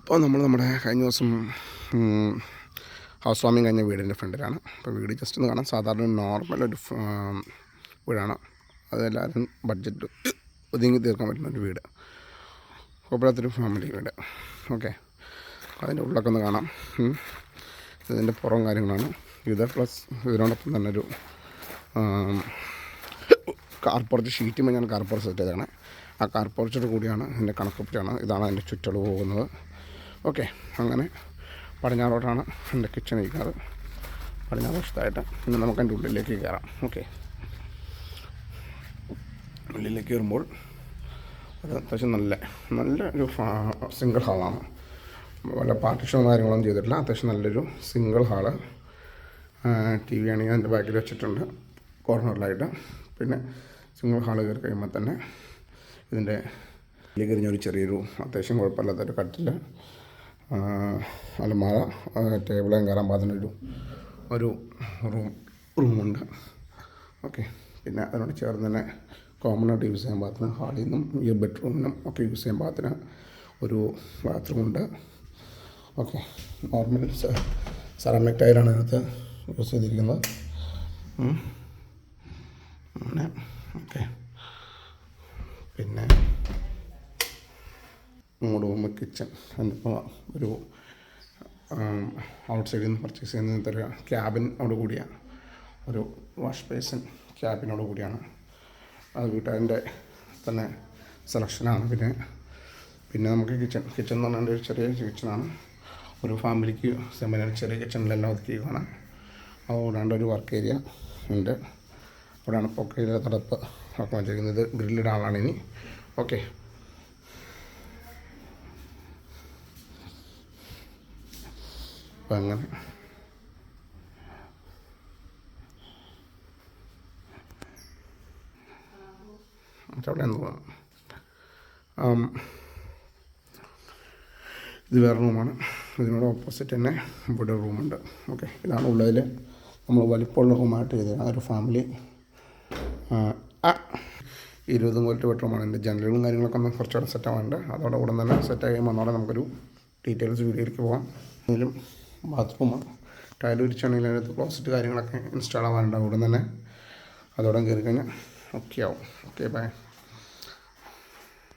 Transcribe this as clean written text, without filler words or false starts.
അപ്പോൾ നമ്മുടെ കഴിഞ്ഞ ദിവസം ഹൗസ് വാമിങ് കഴിഞ്ഞ വീടിൻ്റെ ഫ്രണ്ടിലാണ്. അപ്പോൾ വീട് ജസ്റ്റ് ഒന്ന് കാണാൻ സാധാരണ നോർമൽ ഒരു വീടാണ്. അതെല്ലാവരും ബഡ്ജറ്റ് ഒതുങ്ങി തീർക്കാൻ പറ്റുന്ന ഒരു വീട്, കുഴപ്പമില്ലാത്തൊരു ഫാമിലി വീട്. ഓക്കെ, അതിൻ്റെ ഉള്ളൊക്കെ ഒന്ന് കാണാം. ഇതിൻ്റെ പുറം കാര്യങ്ങളാണ് ഇത്. പ്ലസ് ഇതിനോടൊപ്പം തന്നെ ഒരു കാർപോർച്ച് ഷീറ്റുമ്പോൾ ഞാൻ കാർപോർച്ച് സെറ്റ് ചെയ്തതാണ്. ആ കാർപോർച്ചോട് കൂടിയാണ് ഇതിൻ്റെ കണക്കുപ്പിച്ചാണ്. ഇതാണ് അതിൻ്റെ ചുറ്റളവ് പോകുന്നത്. ഓക്കെ, അങ്ങനെ പടിഞ്ഞാറോട്ടാണ് എൻ്റെ കിച്ചൺ ഇരിക്കുന്നത്. പടിഞ്ഞാറ് വശത്തായിട്ട് ഇന്ന് നമുക്ക് എൻ്റെ ഉള്ളിലേക്ക് കയറാം. ഓക്കെ, ഉള്ളിലേക്ക് കയറുമ്പോൾ അത് അത്യാവശ്യം നല്ലൊരു സിംഗിൾ ഹാളാണ്. വല്ല പാർട്ടീഷനോ കാര്യങ്ങളൊന്നും ചെയ്തിട്ടില്ല. അത്യാവശ്യം നല്ലൊരു സിംഗിൾ ഹാള്. ടി വി ആണെങ്കിൽ അതിൻ്റെ ബാക്കിൽ വെച്ചിട്ടുണ്ട് കോർണറിലായിട്ട്. പിന്നെ സിംഗിൾ ഹാള് കയറി കഴിയുമ്പോൾ തന്നെ ഇതിൻ്റെ ഇതിൽ കഴിഞ്ഞൊരു ചെറിയൊരു അത്യാവശ്യം കുഴപ്പമില്ലാത്തൊരു കട്ടിൽ, അലമാര, ടേബിളും കയറാൻ പാകത്തിനൊരു റൂമുണ്ട്. ഓക്കെ, പിന്നെ അതിനോട് ചേർന്ന് തന്നെ കോമണായിട്ട് യൂസ് ചെയ്യാൻ പാകത്തിന് ഹാളിൽ നിന്നും ഈ ബെഡ്റൂമിനും ഒക്കെ യൂസ് ചെയ്യാൻ പാകത്തിന് ഒരു ബാത്റൂമുണ്ട്. ഓക്കെ, നോർമൽ സെറാമിക് ടൈലാണ് ഇതിനകത്ത് യൂസ് ചെയ്തിരിക്കുന്നത്. അങ്ങനെ ഓക്കെ, പിന്നെ റൂം, കിച്ചൺ. അതിനിപ്പോൾ ഒരു ഔട്ട് സൈഡിൽ നിന്ന് പർച്ചേസ് ചെയ്യുന്ന ഒരു ക്യാബിനോട് കൂടിയാണ്, ഒരു വാഷ് ബേസിൻ ക്യാബിനോട് കൂടിയാണ്. അത് വീട്ടുകാരൻ്റെ തന്നെ സെലക്ഷനാണ്. പിന്നെ നമുക്ക് കിച്ചൺ എന്ന് പറഞ്ഞാൽ ഒരു ചെറിയ കിച്ചണാണ്. ഒരു ഫാമിലിക്ക് സെമിനാർ ചെറിയ കിച്ചണിലെല്ലാം ഒതുക്കി കാണാം. അതുകൂടാണ്ട് ഒരു വർക്ക് ഏരിയ ഉണ്ട്. അവിടെയാണ് പൊക്കയിലെ തടപ്പ് ഒക്കെ വെച്ചിരിക്കുന്നത്. ഗ്രില്ലിടാളാണ് ഇനി. ഓക്കെ, അപ്പം അങ്ങനെ അവിടെ എന്തുവാ, ഇത് വേറെ റൂമാണ്. ഇതിനോട് ഓപ്പോസിറ്റ് തന്നെ ഇവിടെ റൂമുണ്ട്. ഓക്കെ, ഇതാണ് ഉള്ളതിൽ നമ്മൾ വലിപ്പമുള്ള റൂമായിട്ട് ചെയ്തത്. ഒരു ഫാമിലി 20 മുതൽ ബെഡ്റൂമാണ്. എൻ്റെ ജനലുകളും കാര്യങ്ങളൊക്കെ ഒന്ന് കുറച്ചുകൂടെ സെറ്റ് ആവാനുണ്ട്. അതോടെ കൂടെ തന്നെ സെറ്റ് ആയി വന്നോടെ നമുക്കൊരു ഡീറ്റെയിൽസ് വീഡിയോയിലേക്ക് പോകാം. ഇതിലും ബാത്റൂമാണ്. ടൈൽ വിരിച്ചാണെങ്കിൽ അതിനകത്ത് ക്ലോസറ്റ് കാര്യങ്ങളൊക്കെ ഇൻസ്റ്റാൾ ആവാനുണ്ട്. അവിടെ തന്നെ അതോടെ കയറി കഴിഞ്ഞാൽ ഓക്കെ ആവും. Okay, by.